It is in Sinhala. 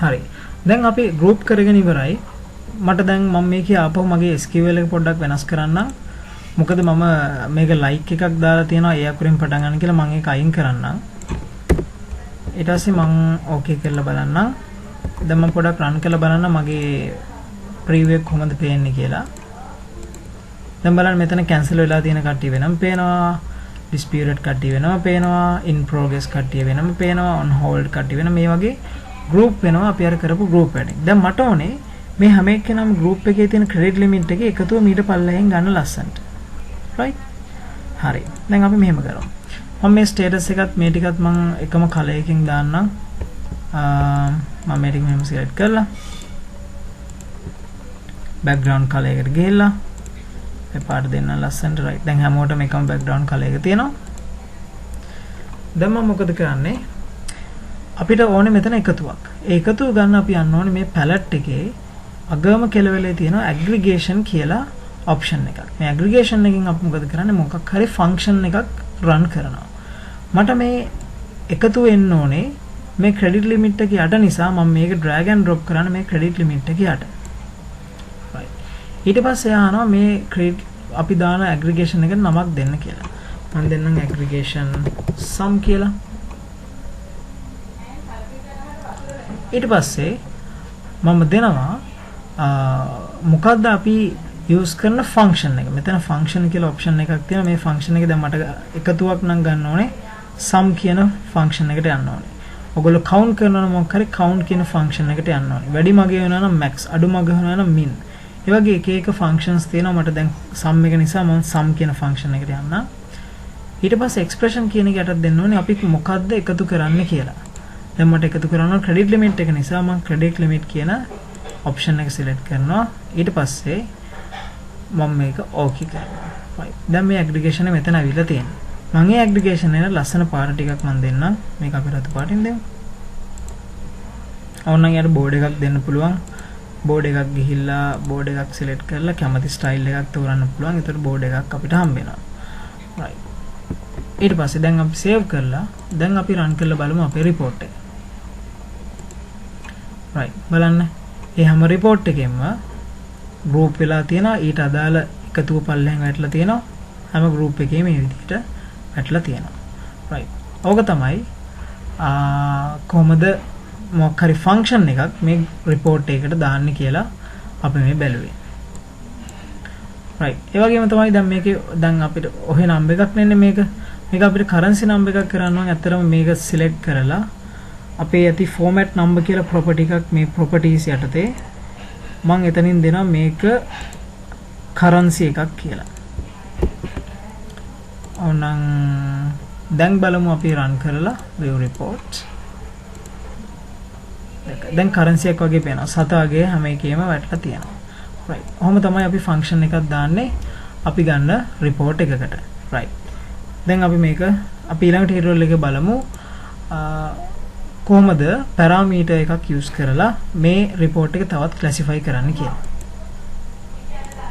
හරි. දැන් අපි group කරගෙන ඉවරයි. මට දැන් මම මේකේ ආපහු මගේ SQL එක පොඩ්ඩක් වෙනස් කරන්නම්. මොකද මම මේක like එකක් දාලා තියෙනවා ඒ අකුරෙන් පටන් ගන්න කියලා මම ඒක අයින් කරන්නම්. ඊට පස්සේ මම okay කරලා බලන්නම්. දැන් මම පොඩ්ඩක් run කරලා බලන්න මගේ preview එක කොහොමද පේන්නේ කියලා. දැන් බලන්න මෙතන cancel වෙලා තියෙන කට්ටිය වෙනම පේනවා. disputed කට්ටිය වෙනම පේනවා. in progress කට්ටිය වෙනම පේනවා. on hold කට්ටිය වෙනම මේ වගේ group වෙනවා අපි අර කරපු group වැඩෙන්. දැන් මට ඕනේ මේ හැම එක්කෙනාම group එකේ තියෙන credit limit එක එකතුව මීට පල්ලෙහෙන් ගන්න ලස්සනට. right? හරි. දැන් අපි මෙහෙම කරමු. මම මේ status එකත් මේ ටිකත් මම එකම color එකකින් දාන්නම්. මම මේක මෙහෙම select කරලා background color එකට ගිහිල්ලා මේ පාට දෙන්න ලස්සනට right. දැන් හැමෝටම එකම background color එක තියෙනවා. දැන් මම මොකද කරන්නේ? අපිට ඕනේ මෙතන එකතුවක්. ඒ එකතුව ගන්න අපි යන්න ඕනේ මේ palette එකේ අගම කෙළවලේ තියෙන aggregation කියලා option එකක්. මේ aggregation එකෙන් අපි මොකද කරන්නේ? මොකක් හරි function එකක් run කරනවා. මට මේ එකතුව එන්න ඕනේ මේ credit limit එක යට නිසා මම මේක drag and drop කරන්න මේ credit limit එක යට. right. ඊට පස්සේ ආනවා මේ credit අපි දාන aggregation එකට නමක් දෙන්න කියලා. මම දෙන්නම් aggregation sum කියලා. ඊට පස්සේ මම දෙනවා මොකද්ද අපි use කරන function එක. මෙතන function කියලා option එකක් තියෙනවා. මේ function එක දැන් මට එකතුවක් නම් ගන්න ඕනේ sum කියන function එකට යන්න ඕනේ. ඔයගොල්ලෝ count කරනවා නම් මොකක් හරි count කියන function එකට යන්න ඕනේ. වැඩි මගේ වෙනවා නම් max, අඩු මගේ වෙනවා නම් min. ඒ වගේ එක එක functions තියෙනවා. මට දැන් sum එක නිසා මම sum කියන function එකට යන්න. ඊට පස්සේ expression කියන එක යටත් දෙන්න ඕනේ අපි මොකද්ද එකතු කරන්න කියලා. දැන් මට එකතු කරන්න credit limit එක නිසා මම credit limit කියන option එක select කරනවා. ඊට පස්සේ මම මේක okay කරනවා. right. දැන් මේ aggregation එක මෙතන අවිලා තියෙනවා. මම මේ aggregation එක ලස්සන පාට ටිකක් මම දෙන්නම්. මේක අපි රතු පාටින් දෙමු. ඕනනම් යාට board එකක් දෙන්න පුළුවන්. board එකක් ගිහිල්ලා board එකක් select කරලා කැමති style එකක් තෝරන්න පුළුවන්. ඒතර board එකක් අපිට හම්බ වෙනවා. right. ඊට පස්සේ දැන් අපි save කරලා දැන් අපි run කරලා බලමු අපේ report එක. right. බලන්න. මේ හැම report එකෙම group වෙලා තියෙනවා. ඊට අදාළ එකතුව පල්ලෙහෙන් වැටලා තියෙනවා. හැම group එකේම මේ විදිහට වැටලා තියෙනවා. right. ඕක තමයි කොහොමද මොකක් හරි function එකක් මේ report එකකට දාන්න කියලා අපි මේ බැලුවේ. right. ඒ වගේම තමයි දැන් මේකේ දැන් අපිට ඔහේ number එකක් නෙන්නේ මේක. මේක අපිට currency number එකක් කරන්න නම් ඇත්තටම මේක select කරලා අපේ ඇති format number කියලා property එකක් මේ properties යටතේ මම එතනින් දෙනවා මේක currency එකක් කියලා. ඕනනම් දැන් බලමු අපි run කරලා view report. දැන් currency එක වගේ පේනවා. සතගේ හැම එකේම වැටලා තියෙනවා. right. ඔහොම තමයි අපි function එකක් දාන්නේ අපි ගන්න report එකකට. right. දැන් අපි මේක අපි ඊළඟ tutorial එකේ බලමු කොහොමද parameter එකක් use කරලා මේ report එක තවත් classify කරන්න කියලා.